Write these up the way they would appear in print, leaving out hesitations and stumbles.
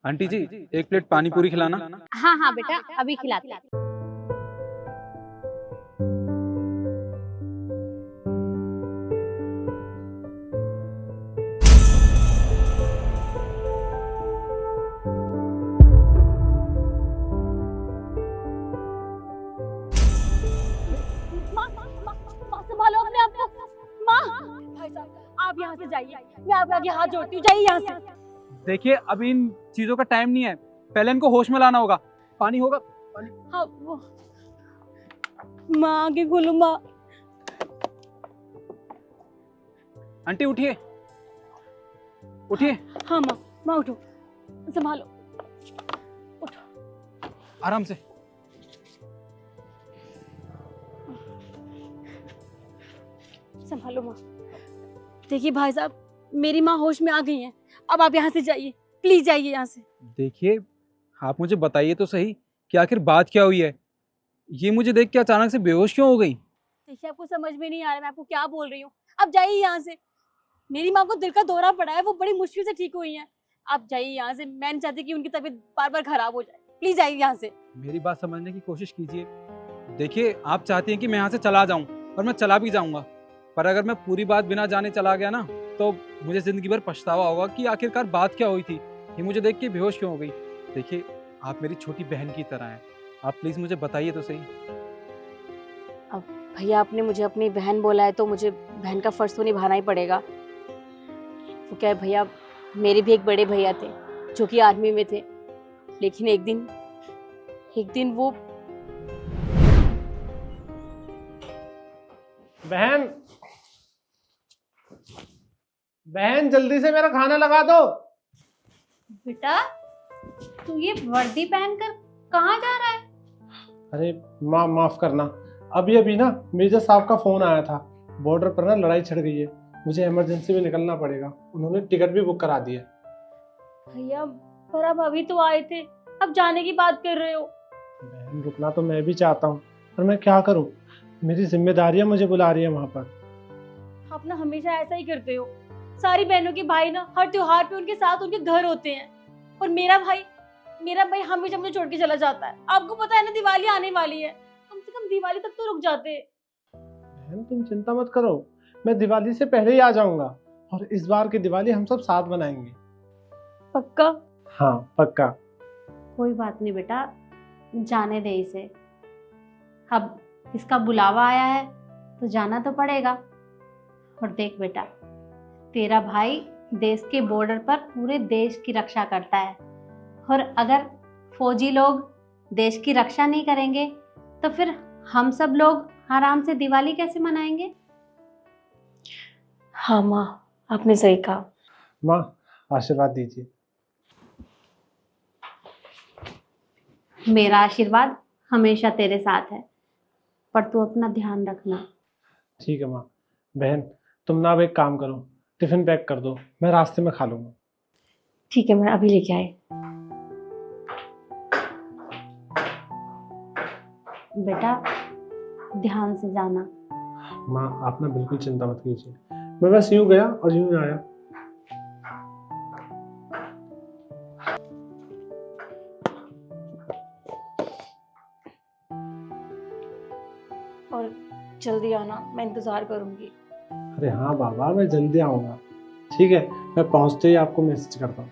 Aunty जी, एक plate पानी पूरी खिलाना। हाँ हाँ बेटा, अभी खिलाते हैं। माँ, माँ, माँ, संभालो अपने आप को। माँ, भाई साहब आप यहाँ से जाइए, मैं आपके आगे हाथ जोड़ती हूँ, जाइए यहाँ से। देखिए, अभी इन चीजों का टाइम नहीं है, पहले इनको होश में लाना होगा। पानी होगा? हाँ वो माँ आगे खोलो माँ। आंटी उठिए, उठिए। हाँ माँ, माँ उठो, संभालो, उठो। आराम से। संभालो माँ। देखिए भाई साहब, मेरी माँ होश में आ गई हैं, अब आप यहाँ से जाइए, प्लीज जाइए यहाँ से। देखिए, आप मुझे बताइए तो सही कि आखिर बात क्या हुई है। ये मुझे देख के अचानक से बेहोश क्यों हो गई? देखिए आपको समझ में नहीं आ रहा मैं आपको क्या बोल रही हूँ, आप जाइए यहाँ से। मेरी माँ को दिल का दौरा पड़ा है, वो बड़ी मुश्किल से ठीक हुई हैं। आप जाइए यहाँ से, मैं नहीं चाहती कि उनकी तबीयत बार बार खराब हो जाए, प्लीज जाइए यहाँ से। मेरी बात समझने की कोशिश कीजिए। देखिए, आप चाहती हैं कि मैं यहाँ से चला जाऊं, और मैं चला भी जाऊंगा, पर अगर मैं पूरी बात बिना जाने चला गया ना, तो मुझे जिंदगी भर पछतावा होगा कि आखिरकार बात क्या हुई थी, ये मुझे देख के बेहोश क्यों हो गई। देखिए, आप मेरी छोटी बहन की तरह हैं, आप प्लीज मुझे बताइए तो सही। अब भैया आपने मुझे अपनी बहन बोला है तो मुझे बहन का फर्ज तो निभाना ही पड़ेगा। वो क्या है भैया, मेरे भी एक बड़े भैया थे जो कि आर्मी में थे, लेकिन एक दिन वो बहन, बहन जल्दी से मेरा खाना लगा दो। बेटा तू ये वर्दी पहनकर कहाँ जा रहा है? अरे माँ माफ करना, अभी ना मेजर साहब का फोन आया था, बॉर्डर पर ना लड़ाई छिड़ गई है, मुझे इमरजेंसी में निकलना पड़ेगा, उन्होंने टिकट भी बुक करा दी है। भैया पर अब अभी तो आए थे, अब जाने की बात कर रहे हो। बहन रुकना तो मैं भी चाहता हूँ, पर मैं क्या करूँ, मेरी जिम्मेदारियां मुझे बुला रही है वहाँ पर। आप ना हमेशा ऐसा ही करते हो, सारी बहनों के भाई ना हर त्योहार पे उनके साथ उनके घर होते हैं, और मेरा भाई हमेशा मुझे छोड़ के चला जाता है। आपको पता है ना दिवाली आने वाली है, कम से कम दिवाली तक तो रुक जाते। बहन तुम चिंता मत करो, मैं दिवाली से पहले ही आ जाऊंगा, और इस बार की दिवाली हम सब साथ मनाएंगे। पक्का? हाँ पक्का। कोई बात नहीं बेटा, जाने दे इसे, अब इसका बुलावा आया है तो जाना तो पड़ेगा। और देख बेटा, तेरा भाई देश के बॉर्डर पर पूरे देश की रक्षा करता है, और अगर फौजी लोग देश की रक्षा नहीं करेंगे तो फिर हम सब लोग आराम से दिवाली कैसे मनाएंगे? हाँ माँ, आपने सही कहा। माँ आशीर्वाद दीजिए। मेरा आशीर्वाद हमेशा तेरे साथ है, पर तू अपना ध्यान रखना। ठीक है माँ। बहन तुम ना अब एक काम करो, टिफिन पैक कर दो, मैं रास्ते में खा लूंगा। ठीक है, मैं अभी लेके आई। बेटा ध्यान से जाना। माँ आप ना बिल्कुल चिंता मत कीजिए, मैं बस यूं गया और यूं ही आया। और जल्दी आना, मैं इंतजार करूंगी। अरे हाँ बाबा, मैं जल्दी आऊंगा। ठीक है, मैं पहुंचते ही आपको मैसेज करता हूँ।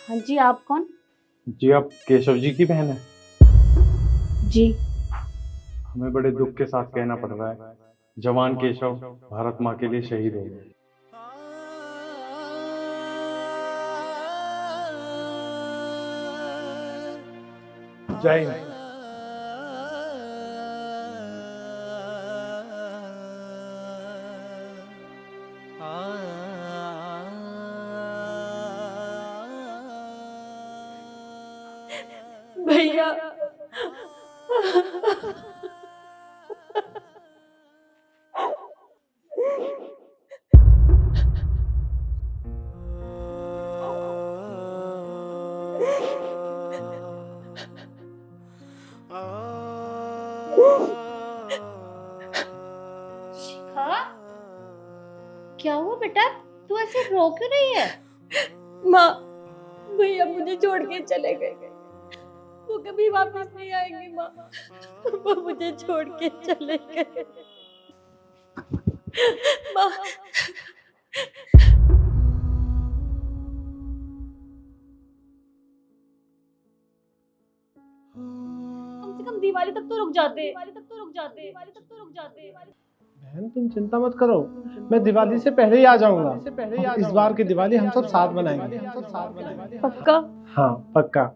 हाँ जी, आप कौन? जी आप केशव जी की बहन है? जी। हमें बड़े दुख के साथ कहना पड़ रहा है, जवान केशव भारत माँ के लिए शहीद हो गए। जय हिंद। भैया क्या हुआ बेटा, तू ऐसे रो क्यों रही है? माँ, भैया मुझे छोड़ के चले गए, वो कभी वापस नहीं आएंगे माँ, वो मुझे छोड़ के चले गए माँ। कम से कम दिवाली तक तो रुक जाते। बहन तुम चिंता मत करो, मैं दिवाली से पहले ही आ जाऊंगा। अब इस बार की दिवाली हम सब साथ मनाएंगे। पक्का? हाँ पक्का।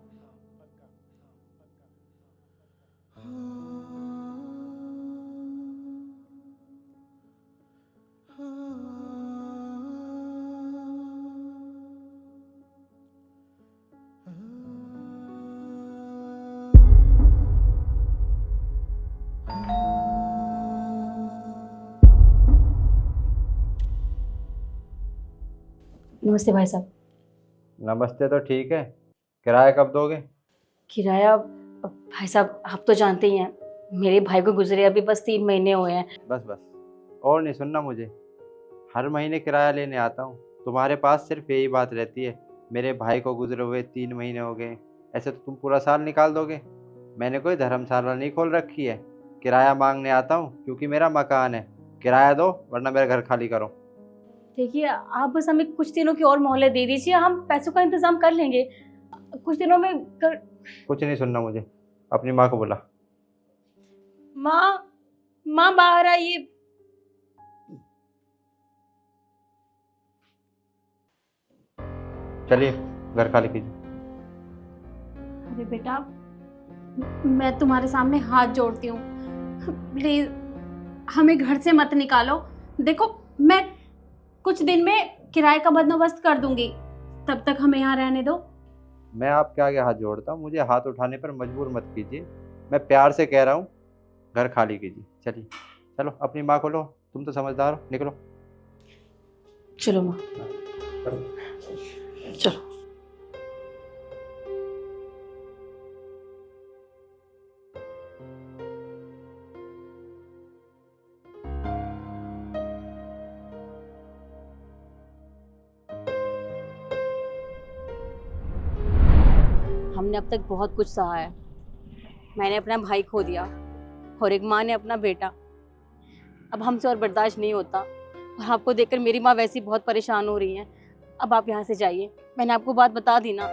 नमस्ते भाई साहब। नमस्ते तो ठीक है, किराया कब दोगे? किराया भाई साहब आप तो जानते ही हैं, मेरे भाई को गुजरे अभी बस 3 महीने हुए हैं। बस बस, और नहीं सुनना मुझे। हर महीने किराया लेने आता हूँ, तुम्हारे पास सिर्फ यही बात रहती है, मेरे भाई को गुजरे हुए 3 महीने हो गए। ऐसे तो तुम पूरा साल निकाल दोगे। मैंने कोई धर्मशाला नहीं खोल रखी है, किराया मांगने आता हूँ क्योंकि मेरा मकान है। किराया दो वरना मेरा घर खाली करो। देखिए आप बस हमें कुछ दिनों की और मोहलत दे दीजिए, हम पैसों का इंतजाम कर लेंगे कुछ दिनों में कुछ नहीं सुनना मुझे, अपनी माँ को बुला। माँ, माँ बाहर आइए। चलिए घर खाली कीजिए। अरे बेटा, मैं तुम्हारे सामने हाथ जोड़ती हूँ, प्लीज हमें घर से मत निकालो। देखो मैं कुछ दिन में किराए का बंदोबस्त कर दूंगी, तब तक हमें यहाँ रहने दो। मैं आपके आगे हाथ जोड़ता हूँ, मुझे हाथ उठाने पर मजबूर मत कीजिए। मैं प्यार से कह रहा हूँ, घर खाली कीजिए। चलिए चलो, अपनी माँ को लो, तुम तो समझदार हो, निकलो। चलो माँ, चलो। हमने अब तक बहुत कुछ सहा है। मैंने अपना भाई खो दिया और एक माँ ने अपना बेटा। अब हमसे और बर्दाश्त नहीं होता, और आपको देखकर मेरी माँ वैसी बहुत परेशान हो रही है। अब आप यहाँ से जाइए, मैंने आपको बात बता दी ना।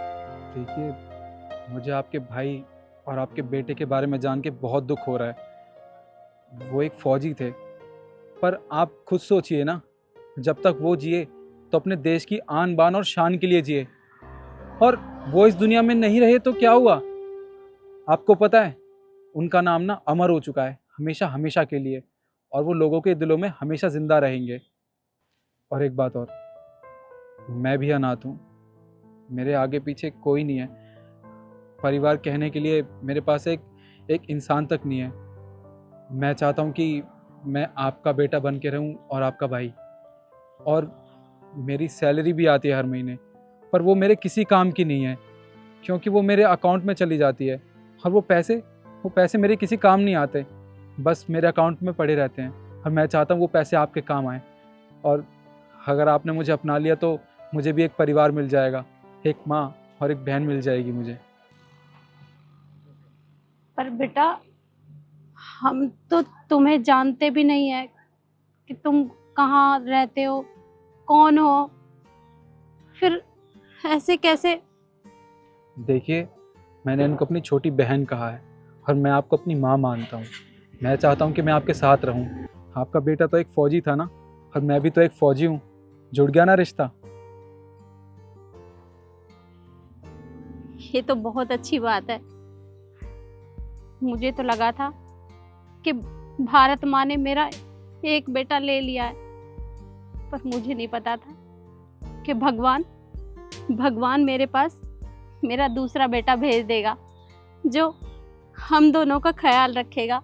देखिए, मुझे आपके भाई और आपके बेटे के बारे में जान के बहुत दुख हो रहा है। वो एक फौजी थे, पर आप खुद सोचिए ना, जब तक वो जिए तो अपने देश की आन बान और शान के लिए जिए, और वो इस दुनिया में नहीं रहे तो क्या हुआ? आपको पता है, उनका नाम ना अमर हो चुका है, हमेशा हमेशा के लिए, और वो लोगों के दिलों में हमेशा जिंदा रहेंगे। और एक बात और, मैं भी अनाथ हूँ, मेरे आगे पीछे कोई नहीं है, परिवार कहने के लिए मेरे पास एक इंसान तक नहीं है। मैं चाहता हूँ कि मैं आपका बेटा बन के रहूँ और आपका भाई, और मेरी सैलरी भी आती है हर महीने, पर वो मेरे किसी काम की नहीं है, क्योंकि वो मेरे अकाउंट में चली जाती है, और वो पैसे मेरे किसी काम नहीं आते, बस मेरे अकाउंट में पड़े रहते हैं। और मैं चाहता हूँ वो पैसे आपके काम आए, और अगर आपने मुझे अपना लिया तो मुझे भी एक परिवार मिल जाएगा, एक माँ और एक बहन मिल जाएगी मुझे। पर बेटा, हम तो तुम्हें जानते भी नहीं है कि तुम कहाँ रहते हो, कौन हो, फिर ऐसे कैसे? देखिए, मैंने इनको अपनी छोटी बहन कहा है, और मैं आपको अपनी माँ मानता हूँ। मैं चाहता हूँ कि मैं आपके साथ रहूँ। आपका बेटा तो एक फौजी था ना, और मैं भी तो एक फौजी हूँ, जुड़ गया ना रिश्ता। ये तो बहुत अच्छी बात है। मुझे तो लगा था कि भारत माँ ने मेरा एक बेटा ले लिया है, पर मुझे नहीं पता था कि भगवान मेरे पास मेरा दूसरा बेटा भेज देगा, जो हम दोनों का ख्याल रखेगा।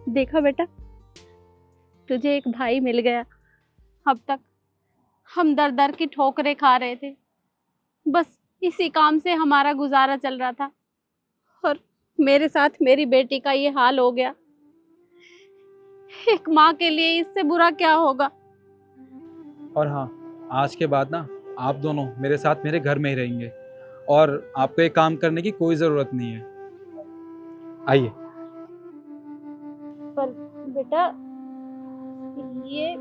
देखा बेटा, तुझे एक भाई मिल गया। अब तक हम दर दर की ठोकरें खा रहे थे, बस इसी काम से हमारा गुजारा चल रहा था, और मेरे साथ मेरी बेटी का ये हाल हो गया। एक माँ के लिए इससे बुरा क्या होगा? और हाँ, आज के बाद ना आप दोनों मेरे साथ मेरे घर में ही रहेंगे और आपको एक काम करने की कोई ज़रूरत नहीं है। आइए। पर बेटा ये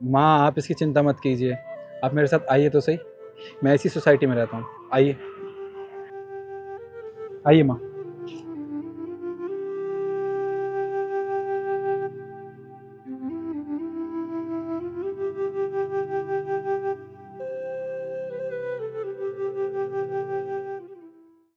माँ, आप इसकी चिंता मत कीजिए, आप मेरे साथ आइए तो सही। मैं इसी सोसाइटी में रहता हूँ। आइए आइए माँ।